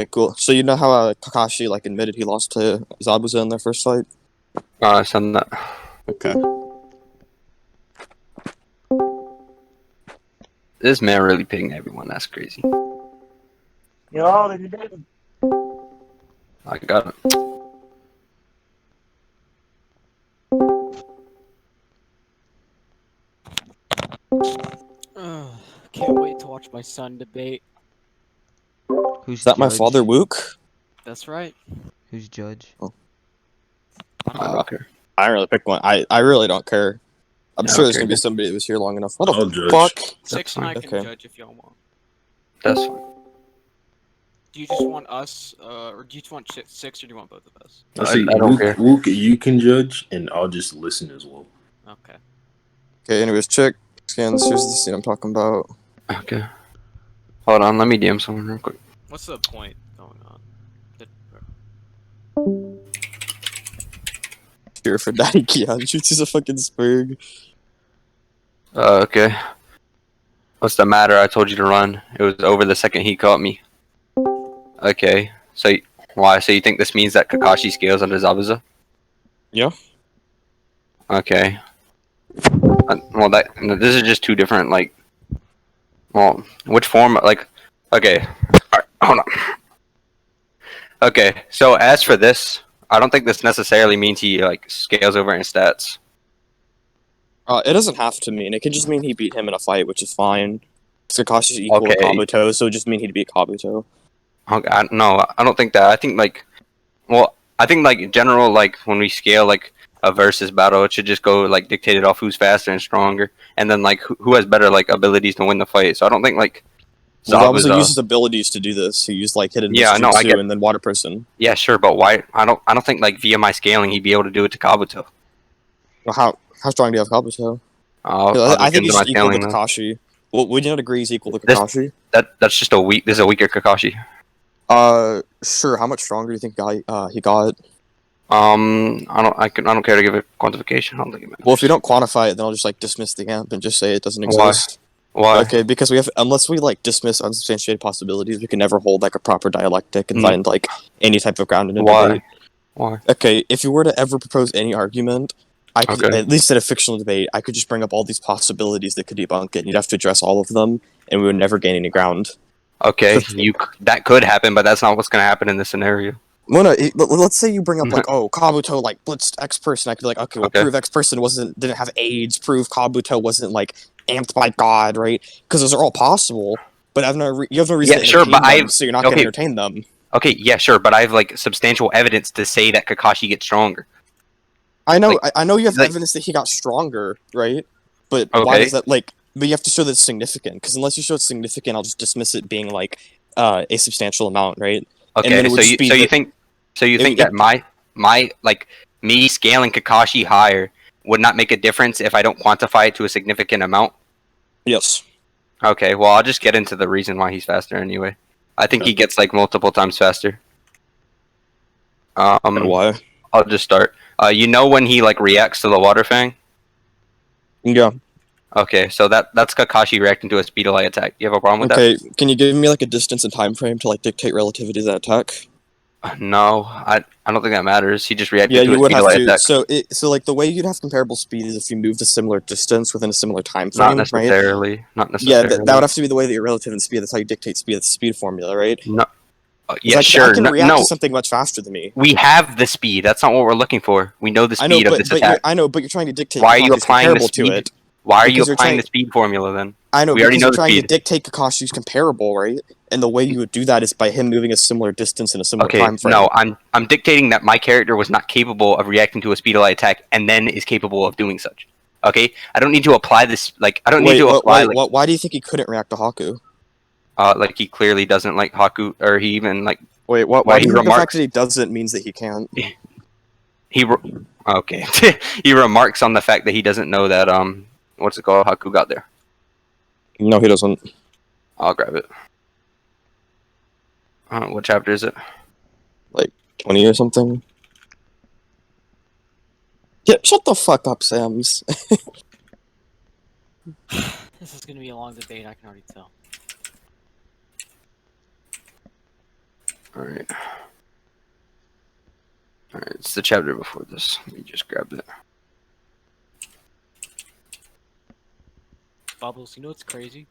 Okay, cool. So you know how Kakashi like admitted he lost to Zabuza in their first fight? Send that. Okay. This man really picking everyone. That's crazy. Yo, you did. I got it. Can't wait to watch my son debate. Is that my father, Wook? That's right. Who's judge? I don't care. I don't really pick one. I really don't care. I'm Yeah, sure there's okay. gonna be somebody that was here long enough. What I'll the judge. fuck? Six and I can Okay. judge if y'all want. That's fine. Do you just want us, or do you just want Six, or do you want both of us? I see. I don't care. Wook, you can judge, and I'll just listen as well. Okay. Okay, anyways, check scans. Here's the scene I'm talking about. Okay. Hold on, let me DM someone real quick. What's the point going on? Here for Daddy Gian shoots he's a fucking spurg. Okay. What's the matter? I told you to run. It was over the second he caught me. Okay. So, why? So you think this means that Kakashi scales under Zabuza? Yeah. Okay. Well, this is just two different, like... Well, which form, like... Okay. Alright, hold on. Okay, so as for this, I don't think this necessarily means he, like, scales over in stats. It doesn't have to mean. It could just mean he beat him in a fight, which is fine. Kakashi's equal to Okay. Kabuto, so it just mean he'd beat Kabuto. Okay, no, I don't think that. I think, like... Well, I think, like, in general, like, when we scale, like, a versus battle, it should just go, like, dictated off who's faster and stronger. And then, like, who has better, like, abilities to win the fight. So I don't think, like... Well, Zabuza uses abilities to do this. He used like hidden jutsu and then water person. Yeah, sure, but why? I don't think like via my scaling he'd be able to do it to Kabuto. Well, how strong do you have Kabuto? I think he's equal to Kakashi. Well, would you not agree he's equal to Kakashi? That's just a weak. This is a weaker Kakashi. Sure. How much stronger do you think he got? I don't care to give it quantification. I don't think it matters. Well, if you don't quantify it, then I'll just like dismiss the amp and just say it doesn't exist. Why? Okay, because unless we like dismiss unsubstantiated possibilities, we can never hold like a proper dialectic and find like any type of ground in a debate. Why? Okay, if you were to ever propose any argument, I could, at least in a fictional debate, I could just bring up all these possibilities that could debunk it, and you'd have to address all of them, and we would never gain any ground. Okay, that could happen, but that's not what's gonna happen in this scenario. Well, no, let's say you bring up like, oh, Kabuto like blitzed X person. I could be like, okay, well, prove X person didn't have AIDS. Prove Kabuto wasn't like amped by God, right? Because those are all possible, but you have no reason to entertain them, so you're not going to entertain them. Okay, yeah, sure, but I have like substantial evidence to say that Kakashi gets stronger. I know, I know you have evidence that he got stronger, right? But why does that like? But you have to show that it's significant, because unless you show it's significant, I'll just dismiss it being like a substantial amount, right? Okay, so you think that my like me scaling Kakashi higher would not make a difference if I don't quantify it to a significant amount? Yes. Okay, well, I'll just get into the reason why he's faster anyway. I think he gets like multiple times faster. And why? I'll just start. You know when he like reacts to the water fang? Yeah. Okay, so that's Kakashi reacting to a speed of light attack. You have a problem with that? Okay, can you give me like a distance and time frame to like dictate relativity to that attack? No, I don't think that matters. He just reacted to a you would speed of have light to. attack. So like the way you'd have comparable speed is if you moved a similar distance within a similar time frame, Not necessarily. right? Not necessarily. Yeah, that would have to be the way that you're relative in speed. That's how you dictate speed. That's the speed formula, right? No. Yeah, sure. I can react to something much faster than me. We have the speed. That's not what we're looking for. We know the speed of this attack. I know, but you're trying to dictate. Why are you applying the speed? To it. Why are you applying the speed formula then? I know, we already know you're trying to dictate Kakashi's comparable, right? And the way you would do that is by him moving a similar distance in a similar time frame. No, I'm dictating that my character was not capable of reacting to a speed of light attack and then is capable of doing such. Okay? I don't need to apply this, like, I don't need to apply, like... Why do you think he couldn't react to Haku? Like, he clearly doesn't like Haku, or he even, like... Wait, why do you think the fact that he doesn't means that he can't? Okay. He remarks on the fact that he doesn't know that, what's it called? Haku got there. No, he doesn't. I'll grab it. What chapter is it? Like 20 or something. Yeah, shut the fuck up, Sams. This is gonna be a long debate, I can already tell. Alright. Alright, it's the chapter before this. Let me just grab it. Bubbles, you know what's crazy?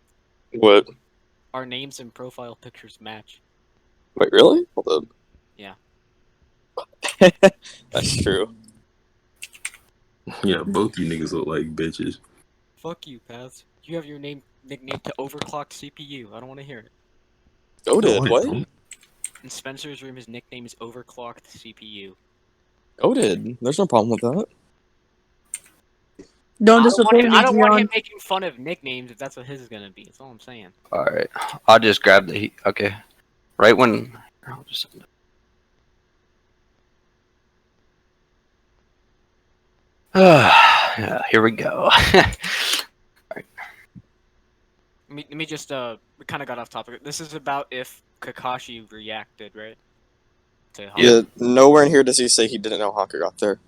What? Our names and profile pictures match. Wait, really? Hold up. Yeah. That's true. Yeah, both you niggas look like bitches. Fuck you, Paz. You have your nickname to overclocked CPU. I don't want to hear it. Oh, No, did I what? don't. In Spencer's room, his nickname is overclocked CPU. Oh, did. There's no problem with that. Don't I disappoint me, don't want him Gian. making fun of nicknames if that's what his is gonna be. That's all I'm saying. Alright. I'll just grab the heat. Okay. Right when. I'll just. Yeah, here we go. Let me just we kind of got off topic. This is about if Kakashi reacted, right? To Yeah, nowhere in here does he say he didn't know Haku got there.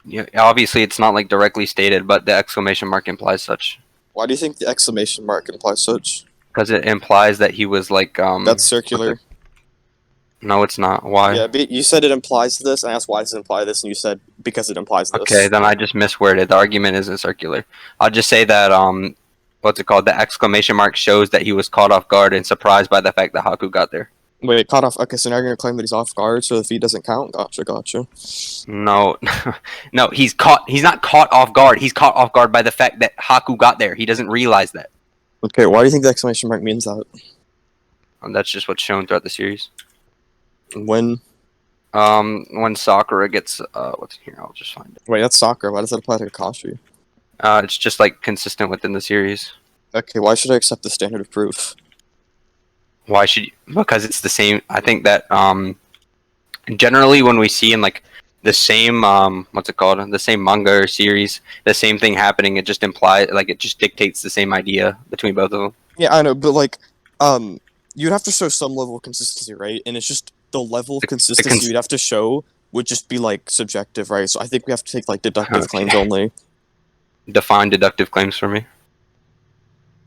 Yeah, obviously it's not like directly stated, but the exclamation mark implies such. Why do you think the exclamation mark implies such? Because it implies that he was like That's circular. No, it's not. Why? Yeah, but you said it implies this, and I asked why does it imply this, and you said because it implies this. Okay, then I just misworded. The argument isn't circular. I'll just say that what's it called? The exclamation mark shows that he was caught off guard and surprised by the fact that Haku got there. Wait, caught off. Okay, so now you're gonna claim that he's off guard, so if he doesn't count, gotcha. No, no, he's caught. He's not caught off guard. He's caught off guard by the fact that Haku got there. He doesn't realize that. Okay, why do you think the exclamation mark means that? And that's just what's shown throughout the series. When Sakura gets what's in here? I'll just find it. Wait, that's Sakura. Why does that apply to Kakashi? It's just like consistent within the series. Okay, why should I accept the standard of proof? Why should you? Because it's the same. I think that generally when we see in like the same what's it called? The same manga or series, the same thing happening, it just implies like it just dictates the same idea between both of them. Yeah, I know, but like, you'd have to show some level of consistency, right? And it's just the level of consistency you'd have to show would just be like subjective, right? So I think we have to take like deductive claims only. Define deductive claims for me.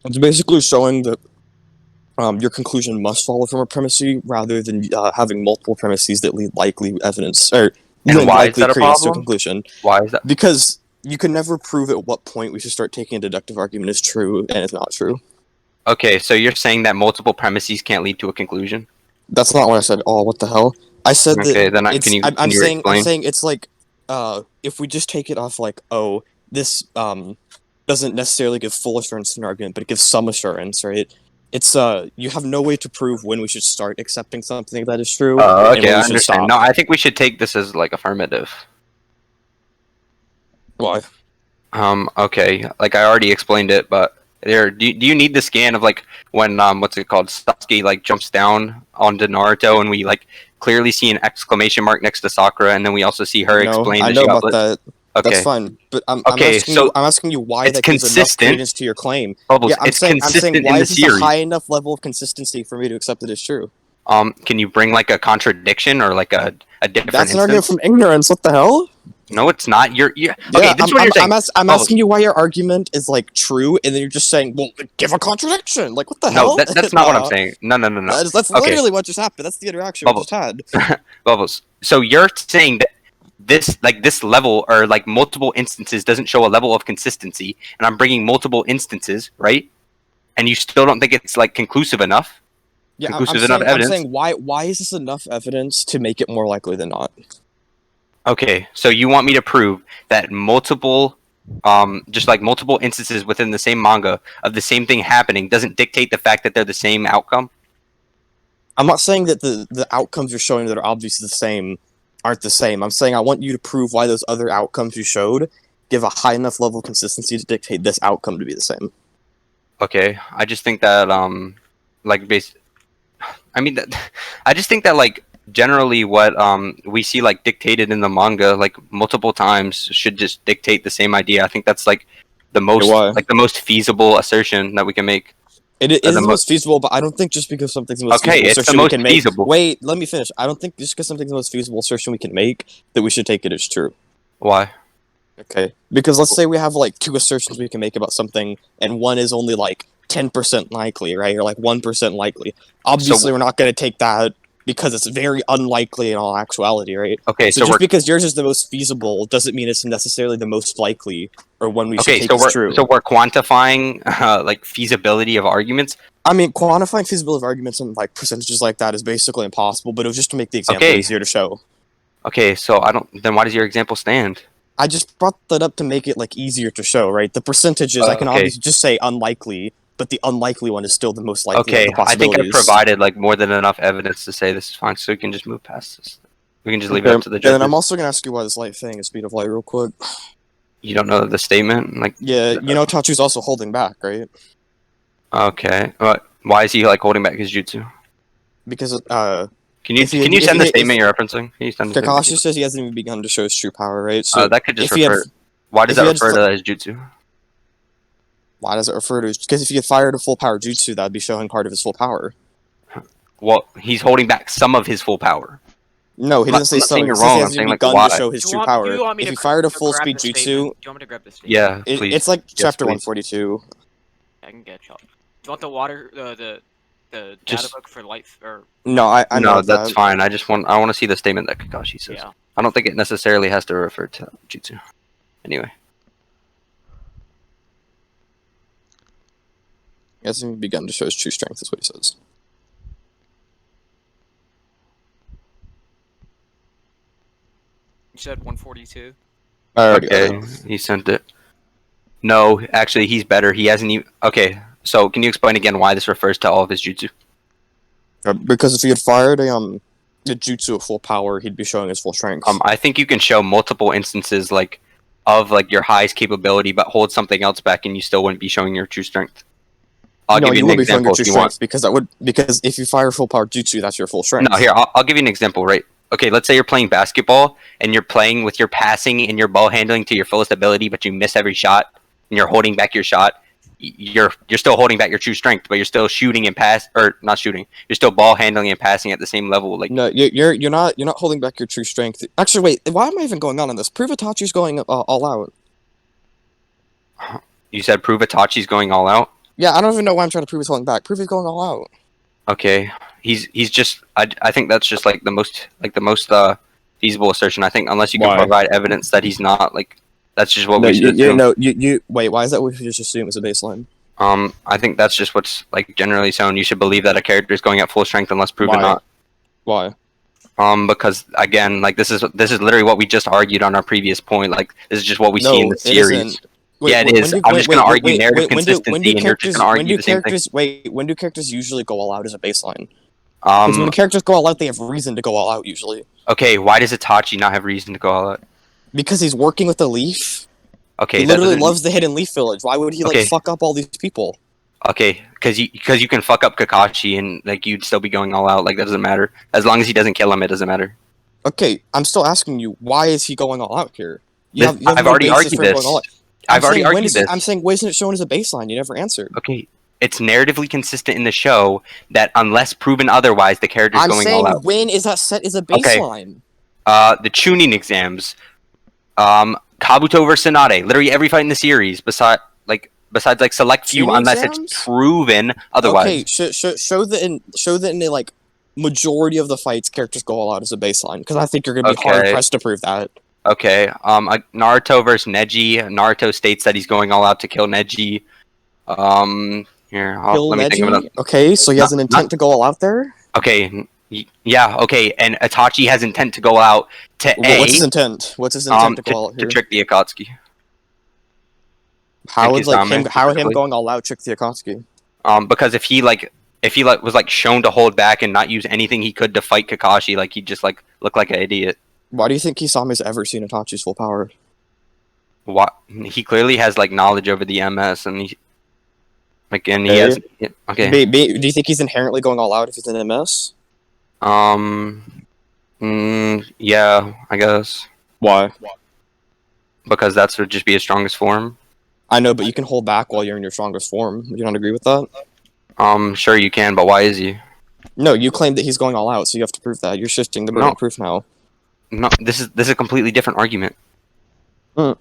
It's basically showing that your conclusion must follow from a premise rather than having multiple premises that lead likely evidence or And why is that a credence to a problem? conclusion. Why is that? Because you can never prove at what point we should start taking a deductive argument as true and it's not true. Okay, so you're saying that multiple premises can't lead to a conclusion? That's not what I said. Oh, what the hell? I said Okay, that. then I'm saying explain? it's like if we just take it off like, oh, this doesn't necessarily give full assurance to an argument, but it gives some assurance, right? It's you have no way to prove when we should start accepting something that is true. Oh, and okay, when I we should understand. stop. No, I think we should take this as like affirmative. Why? Okay, like I already explained it, but do you need the scan of like when what's it called? Sasuke like jumps down onto Naruto and we like clearly see an exclamation mark next to Sakura, and then we also see her explain I that know she got about that. Okay. That's fine, but I'm Okay, so asking you why it's that gives enough consistent. credence to your claim. Bubblez, Yeah, I'm it's saying consistent why in the is this a series. high enough level of consistency for me to accept it as true? Can you bring like a contradiction or like a different That's an instance? argument from ignorance. What the hell? No, it's not. You're okay. Yeah, This is what you're saying. I'm asking you why your argument is like true, and then you're just saying, "Well, give a contradiction." Like, what the hell? No, that's not what I'm saying. No. That's Okay. literally what just happened. That's the interaction we just had. Bubbles. So you're saying that this level or like multiple instances doesn't show a level of consistency, and I'm bringing multiple instances, right? And you still don't think it's like conclusive enough? Yeah, Conclusive enough I'm evidence? saying why is this enough evidence to make it more likely than not? Okay, so you want me to prove that multiple, just like multiple instances within the same manga of the same thing happening doesn't dictate the fact that they're the same outcome? I'm not saying that the outcomes you're showing that are obviously the same aren't the same. I'm saying I want you to prove why those other outcomes you showed give a high enough level of consistency to dictate this outcome to be the same. Okay, I just think that I just think that like generally what we see like dictated in the manga like multiple times should just dictate the same idea. I think that's like the most feasible assertion that we can make. It is the most feasible, but I don't think just because something's the most feasible it's the assertion most we can make. feasible. Wait, let me finish. I don't think just because something's the most feasible assertion we can make that we should take it as true. Why? Okay, because let's say we have like two assertions we can make about something, and one is only like 10% likely, right, or like 1% likely. Obviously, we're not going to take that because it's very unlikely in all actuality, right? Okay, So just because yours is the most feasible doesn't mean it's necessarily the most likely or one we should take as true. So we're quantifying like feasibility of arguments. I mean, quantifying feasibility of arguments in like percentages like that is basically impossible, but it was just to make the example easier to show. Okay, so then why does your example stand? I just brought that up to make it like easier to show, right? The percentages I can obviously just say unlikely, but the unlikely one is still the most likely. Okay, I think I provided like more than enough evidence to say this is fine, so we can just move past this. We can just leave it up to the judges. And then I'm also gonna ask you why this light thing is speed of light real quick. You don't know the statement? Like, yeah, you know Itachi's also holding back, right? Okay, why is he like holding back his jutsu? Because can you send the statement you're referencing? Can you send Kakashi says he hasn't even begun to show his true power, right? So that could just refer. Why does that refer to his jutsu? Why does it refer to his? Because if he had fired a full power jutsu, that'd be showing part of his full power. Well, he's holding back some of his full power. No, he doesn't say some. You're wrong. I'm saying like why? To show his true power. If he fired a full speed jutsu, do you want me to grab this statement? Yeah, please. It's like chapter 142. I can get you. Do you want the data book for light or? No, I know that's fine. I want to see the statement that Kakashi says. Yeah. I don't think it necessarily has to refer to jutsu. Anyway. He hasn't even begun to show his true strength, is what he says. You said 142? Okay, he sent it. No, actually, he's better. He hasn't even... Okay, so can you explain again why this refers to all of his jutsu? Because if he had fired a jutsu at full power, he'd be showing his full strength. I think you can show multiple instances of your highest capability, but hold something else back, and you still wouldn't be showing your true strength. I'll give you an example if you want. Because if you fire full power jutsu, that's your full strength. No, here I'll give you an example. Right? Okay, let's say you're playing basketball and you're playing with your passing and your ball handling to your fullest ability, but you miss every shot and you're holding back your shot. You're still holding back your true strength, but you're still shooting and not shooting. You're still ball handling and passing at the same level. Like no, you're not holding back your true strength. Actually, wait, why am I even going on this? Prove Itachi's going all out. You said prove Itachi's going all out? Yeah, I don't even know why I'm trying to prove he's holding back. Prove he's going all out. Okay, he's just. I think that's just the most feasible assertion. I think unless you can provide evidence that he's not, that's just what we should assume. Wait, why is that what we should just assume as a baseline? I think that's just what's generally shown. You should believe that a character is going at full strength unless proven not. Why? Because again, this is literally what we just argued on our previous point. This is just what we see in the series. It is. I'm just going to argue narrative consistency, and you're just going to argue the same thing. When do characters usually go all out as a baseline? Because when characters go all out, they have reason to go all out, usually. Okay, why does Itachi not have reason to go all out? Because he's working with the Leaf. Okay, he literally loves the Hidden Leaf Village. Why would he, fuck up all these people? Okay, because you can fuck up Kakashi, and, you'd still be going all out. That doesn't matter. As long as he doesn't kill him, it doesn't matter. Okay, I'm still asking you, why is he going all out here? I've already argued this. I've already argued this. I'm saying, why isn't it shown as a baseline? You never answered. Okay, it's narratively consistent in the show that unless proven otherwise, the character's going all out. I'm saying, when is that set as a baseline? Okay. The tuning exams. Kabuto versus Tsunade. Literally every fight in the series, besides select few, tuning unless exams? It's proven otherwise. Okay, show that in the majority of the fights, characters go all out as a baseline, because I think you're gonna be hard pressed to prove that. Okay, Naruto versus Neji. Naruto states that he's going all out to kill Neji. Let me think of it. Okay, so he has an intent to go all out there? Okay, yeah, okay, and Itachi has intent to go out to What's his intent? What's his intent to go all out here? To trick the Akatsuki. How would him going all out trick the Akatsuki? Because if he was shown to hold back and not use anything he could to fight Kakashi, he'd just look like an idiot. Why do you think Kisame's ever seen Itachi's full power? What? He clearly has knowledge over the MS, and he has. Okay. Do you think he's inherently going all out if he's in MS? Yeah, I guess. Why? Because that would just be his strongest form. I know, but you can hold back while you're in your strongest form. You don't agree with that? Sure you can, but why is he? No, you claim that he's going all out, so you have to prove that. You're shifting the burden of proof now. No, this is a completely different argument. Oh,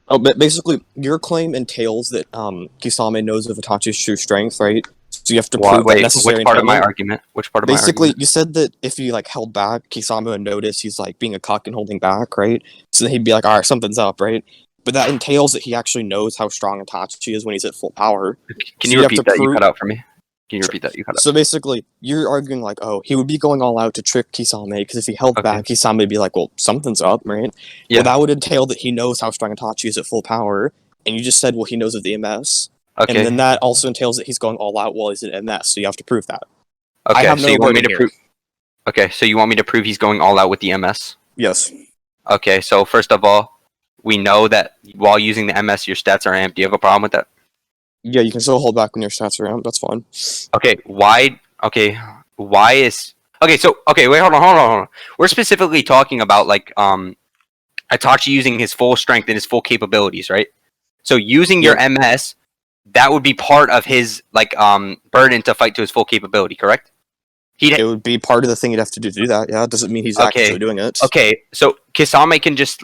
but basically, your claim entails that Kisame knows of Itachi's true strength, right? So you have to prove that Wait, necessary which part of my entanglement. argument? Which part of my Basically, argument? you said that if you like held back Kisame and noticed he's like being a cuck and holding back, right? So then he'd be like, all right, something's up, right? But that entails that he actually knows how strong Itachi is when he's at full power. Can So you you'd have to repeat that? You prove. cut out for me. Can you Sure. repeat that? You cut out. So basically, you're arguing like, oh, he would be going all out to trick Kisame because if he held back, Kisame would be like, well, something's up, right? Yeah. Well, that would entail that he knows how strong Itachi is at full power, and you just said, well, he knows of the MS. Okay. And then that also entails that he's going all out while he's at MS, so you have to prove that. Okay. I have So no you want me burden to prove? Okay. So you want me to prove he's going all out with the MS? Yes. Okay. So first of all, we know that while using the MS, your stats are amped. Do you have a problem with that? Yeah, you can still hold back when your stats are amped. That's fine. Okay. Why? Okay. Why is? Okay. So okay. Wait. Hold on. We're specifically talking about like Itachi using his full strength and his full capabilities, right? So using your MS, that would be part of his like burden to fight to his full capability, correct? It would be part of the thing you'd have to do that. Yeah, it doesn't mean he's actually doing it. Okay, so Kisame can just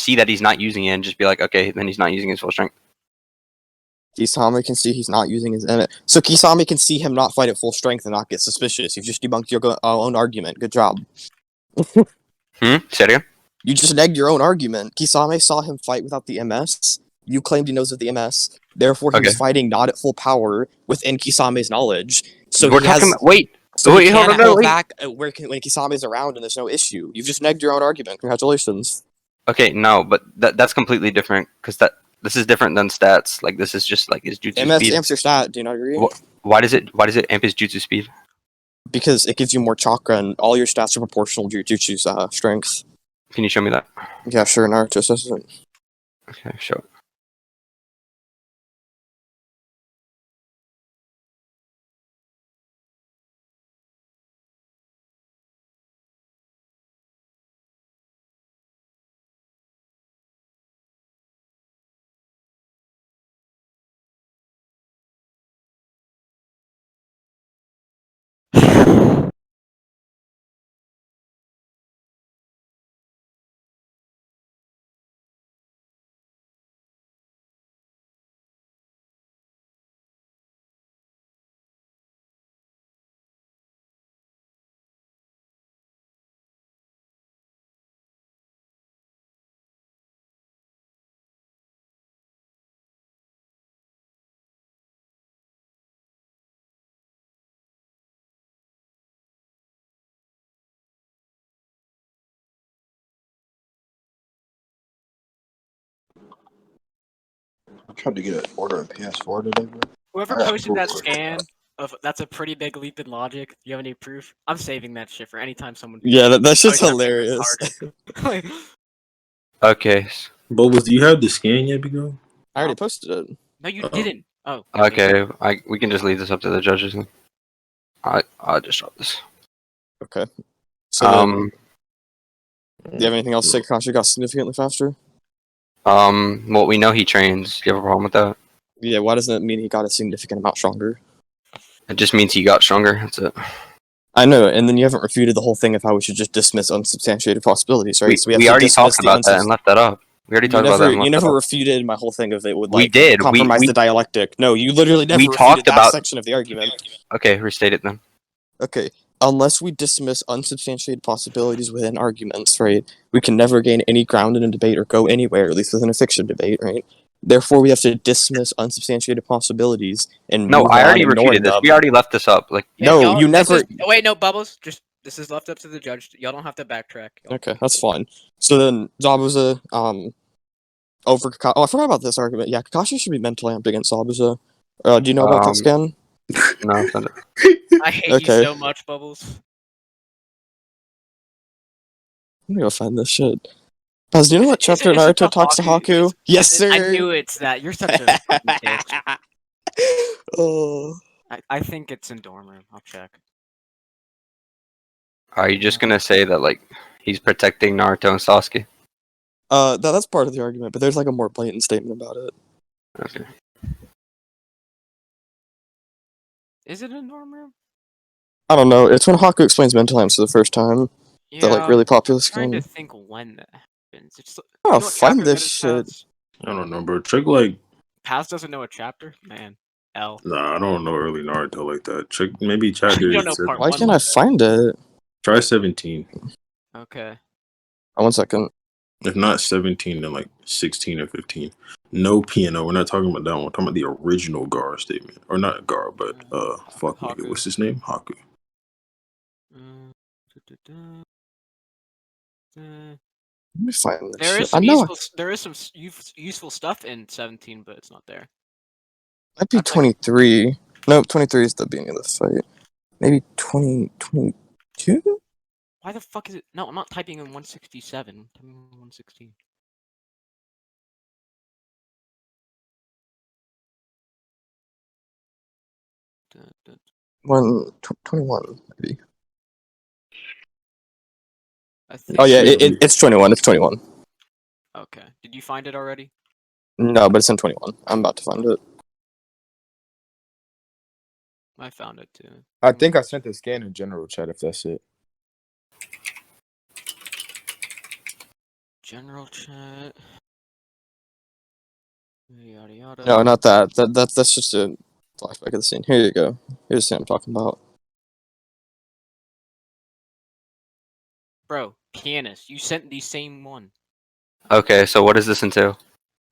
see that he's not using it and just be like, okay, then he's not using his full strength. Kisame can see he's not using his so Kisame can see him not fight at full strength and not get suspicious. You've just debunked your own argument. Good job. Say it again? You just negged your own argument. Kisame saw him fight without the MS. You claimed he knows of the MS. Therefore, he was fighting not at full power within Kisame's knowledge. So we're talking about, wait, he can't hold back when Kisame's around and there's no issue. You've just negged your own argument. Congratulations. Okay, no, but that's completely different because this is different than stats. Like this is just like his jutsu MS speed. amps your stat. Do you not agree? Why does it amp his jutsu speed? Because it gives you more chakra and all your stats are proportional to your jutsu's strength. Can you show me that? Yeah, sure. Naruto says it. Okay, show it. I tried to get an order on PS4 today, bro. Whoever posted that scan of that's a pretty big leap in logic. Do you have any proof? I'm saving that shit for anytime someone. Yeah, that's just hilarious. Okay. Bubblez, do you have the scan yet, Bigo? I already posted it. No, you didn't. Oh. Okay, we can just leave this up to the judges. I'll just drop this. Okay. So do you have anything else to say? Kakashi got significantly faster? Well, we know he trains. Do you have a problem with that? Yeah, why doesn't it mean he got a significant amount stronger? It just means he got stronger. That's it. I know, and then you haven't refuted the whole thing of how we should just dismiss unsubstantiated possibilities, right? We already talked about that and left that up. We already talked about that. You never refuted my whole thing of it would like we did. compromise the dialectic. No, you literally never refuted that section of the argument. Okay, restate it then. Okay, unless we dismiss unsubstantiated possibilities within arguments, right, we can never gain any ground in a debate or go anywhere, at least within a fiction debate, right? Therefore, we have to dismiss unsubstantiated possibilities and no, I already refuted this. We already left this up. Like no, you never. Wait, no, Bubblez. Just this is left up to the judge. Y'all don't have to backtrack. Okay, that's fine. So then Zabuza, over Kakashi. Oh, I forgot about this argument. Yeah, Kakashi should be mentally amped against Zabuza. Do you know about that scan? No. I hate you so much, Bubblez. I'm gonna go find this shit. Paz, do you know what chapter Naruto talks to Haku? Yes, sir! I knew it's that. You're such a fucking bitch. Oh. I think it's in dorm room. I'll check. Are you just gonna say that like he's protecting Naruto and Sasuke? That's part of the argument, but there's like a more blatant statement about it. Okay. Is it in dorm room? I don't know. It's when Haku explains mental amps for the first time. Yeah, the like really popular I'm trying skin. to think when that happens. It's, find this shit. I don't know, bro. Check like. Paz doesn't know a chapter, man. L. Nah, I don't know early Naruto like that. Check maybe You chapter don't know part Why 1 can't I like that. find it? try 17. Okay. Oh, 1 second. If not 17, then like 16 or 15. No piano. We're not talking about that one. We're talking about the original Gar statement, or not Gar, but fuck nigga. Haku. What's his name? Haku. Let me find this There shit. is I some know useful stuff in 17, but it's not there. it might be That's like- 23. Nope, 23 is the beginning of the fight. Maybe 22? Why the fuck is it? No, I'm not typing in 167. I'm typing in 116. Dun, dun. 21, maybe. I think. Oh yeah, it's 21. It's 21. Okay. Did you find it already? No, but it's in 21. I'm about to find it. I found it too. I think I sent the scan in general chat if that's it. General chat. Yada yada. No, not that. That's just a flashback of the scene. Here you go. Here's the scene I'm talking about. Bro, pianist, you sent the same one. Okay, so what does this entail?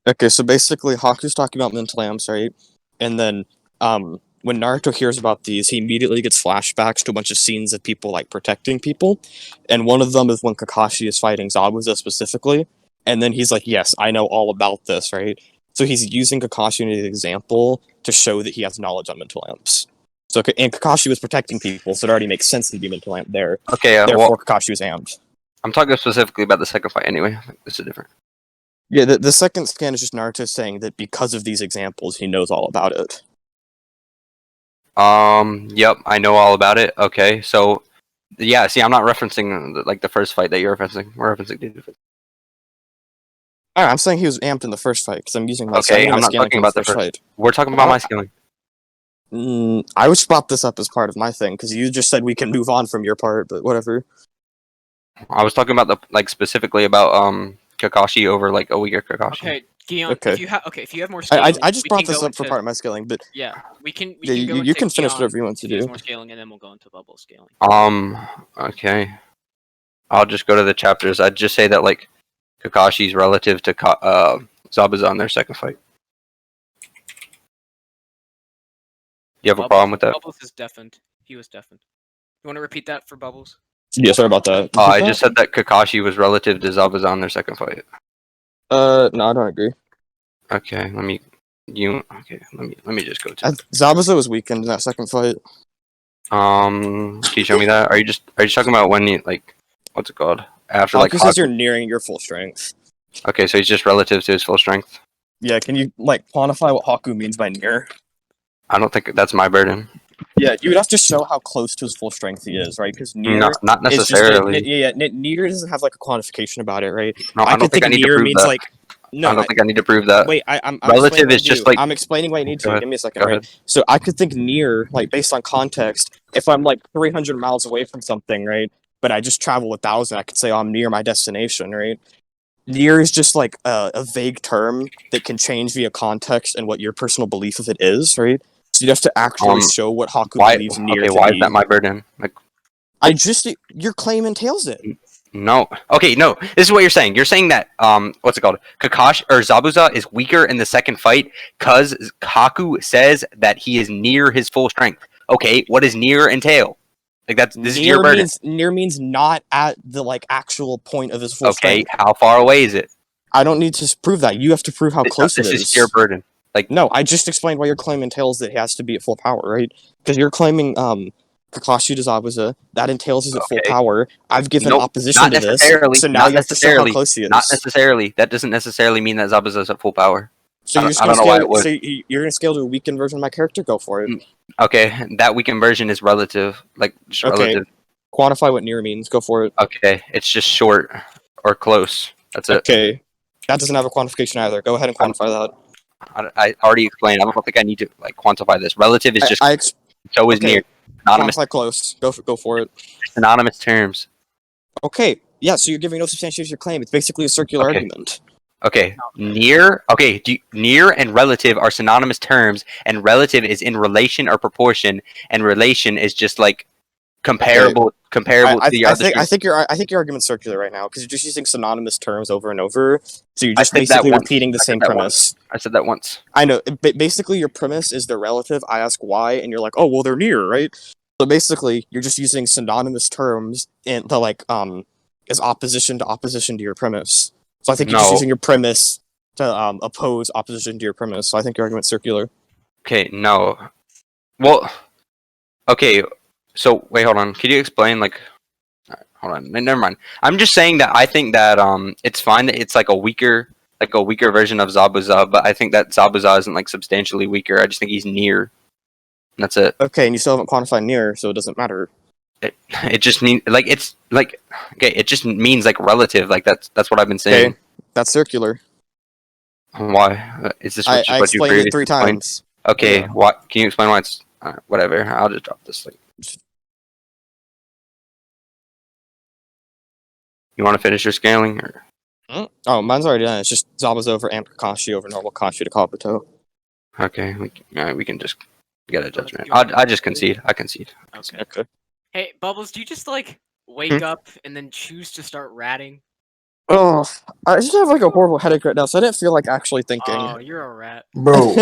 Okay, so basically Haku's talking about mental amps, right? And then when Naruto hears about these, he immediately gets flashbacks to a bunch of scenes of people like protecting people. And one of them is when Kakashi is fighting Zabuza specifically. And then he's like, yes, I know all about this, right? So he's using Kakashi as an example to show that he has knowledge on mental amps. So and Kakashi was protecting people, so it already makes sense to be mental amp there. Okay, Therefore, well, Kakashi was amped. I'm talking specifically about the second fight anyway. This is different. Yeah, the second scan is just Naruto saying that because of these examples, he knows all about it. Yep, I know all about it. Okay, so yeah, see, I'm not referencing like the first fight that you're referencing. We're referencing the different. Alright, I'm saying he was amped in the first fight because I'm using my Okay, I'm not scaling talking from about the first. fight. We're talking about my scaling. I would spot this up as part of my thing because you just said we can move on from your part, but whatever. I was talking about the like specifically about Kakashi over like a weaker Kakashi. Okay, Gian, Okay. if you have more scaling, I just we brought can this go up for into- part of my scaling, but Yeah, we can yeah, go you into can finish Gian whatever you want to if he has do. more scaling, and then we'll go into bubble scaling. Okay. I'll just go to the chapters. I'd just say that like Kakashi's relative to Zabuza on their second fight. You have a problem with that? Bubbles is deafened. He was deafened. You want to repeat that for Bubbles? Yeah, sorry about that. I just said that Kakashi was relative to Zabuza on their second fight. No, I don't agree. Okay, let me just go to Zabuza was weakened in that second fight. Can you show me that? Are you just talking about when you like what's it called? After like Haku says Haku? you're nearing your full strength. Okay, so he's just relative to his full strength. Yeah, can you like quantify what Haku means by near? I don't think that's my burden. Yeah, you would have to show how close to his full strength he is, right? Because near Not is just necessarily. near doesn't have like a quantification about it, right? No, I don't think I need to near prove means that. like no. I don't think I need to prove that. Wait, I'm Relative explaining what is I just do. like. I'm explaining what I need Go to. ahead. Give me a second, Go right? ahead. So I could think near, like based on context. If I'm like 300 miles away from something, right? But I just travel 1,000, I could say, oh, I'm near my destination, right? Near is just like a vague term that can change via context and what your personal belief of it is, right? So you have to actually show what Haku believes near to why be. is that my burden? Like, Your claim entails it. no. Okay, no. This is what you're saying. You're saying that what's it called? Kakashi or Zabuza is weaker in the second fight because Haku says that he is near his full strength. Okay, what does near entail? Like this is your burden. Near means not at the like actual point of his full strength. How far away is it? I don't need to prove that. You have to prove how close it is. This is your burden. Like no, I just explained why your claim entails that he has to be at full power, right? Because you're claiming Kakashi to Zabuza, that entails he's at full power. I've given opposition to this, so now you have to show how close he is. Not necessarily. That doesn't necessarily mean that Zabuza is at full power. So you're I don't know why it would. So you're gonna scale to a weakened version of my character? Go for it. Okay, that weakened version is relative, like just relative. Quantify what near means. Go for it. Okay, it's just short or close. That's it. Okay, that doesn't have a quantification either. Go ahead and quantify that. I already explained. I don't think I need to like quantify this. Relative is just so is near. Anonymous. Quantify close. Go for it. Synonymous terms. Okay. Yeah. So you're giving no substantiation to your claim. It's basically a circular argument. Okay, near. Okay, near and relative are synonymous terms, and relative is in relation or proportion, and relation is just like comparable to the other. I think your argument's circular right now because you're just using synonymous terms over and over. So you're I just said that basically once. repeating the I said same that premise. I said that once. I know. Basically, your premise is they're relative. I ask why, and you're like, oh, well, they're near, right? So basically, you're just using synonymous terms in the as opposition to your premise. So I think you're just No. using your premise to oppose opposition to your premise. So I think your argument's circular. Okay, no. Well, okay. So wait, hold on. Could you explain like? Hold on. Never mind. I'm just saying that I think that it's fine that it's like a weaker version of Zabuza, but I think that Zabuza isn't like substantially weaker. I just think he's near. And that's it. Okay, and you still haven't quantified near, so it doesn't matter. It just means like it's like okay. It just means like relative. Like that's what I've been saying. Okay, that's circular. Why is this I what you explained it previously 3 explained? times. Okay, Yeah. what can you explain why it's whatever? I'll just drop this. Like, you want to finish your scaling? Or? Oh, mine's already done. It's just Zabuza over Amp Kakashi over normal Kashi to Kabuto. Okay, we can just get a judgment. I just concede. I concede. Okay. Okay. Hey, Bubbles, do you just like wake up and then choose to start ratting? Oh, I just have like a horrible headache right now, so I didn't feel like actually thinking. Oh, you're a rat. Bro,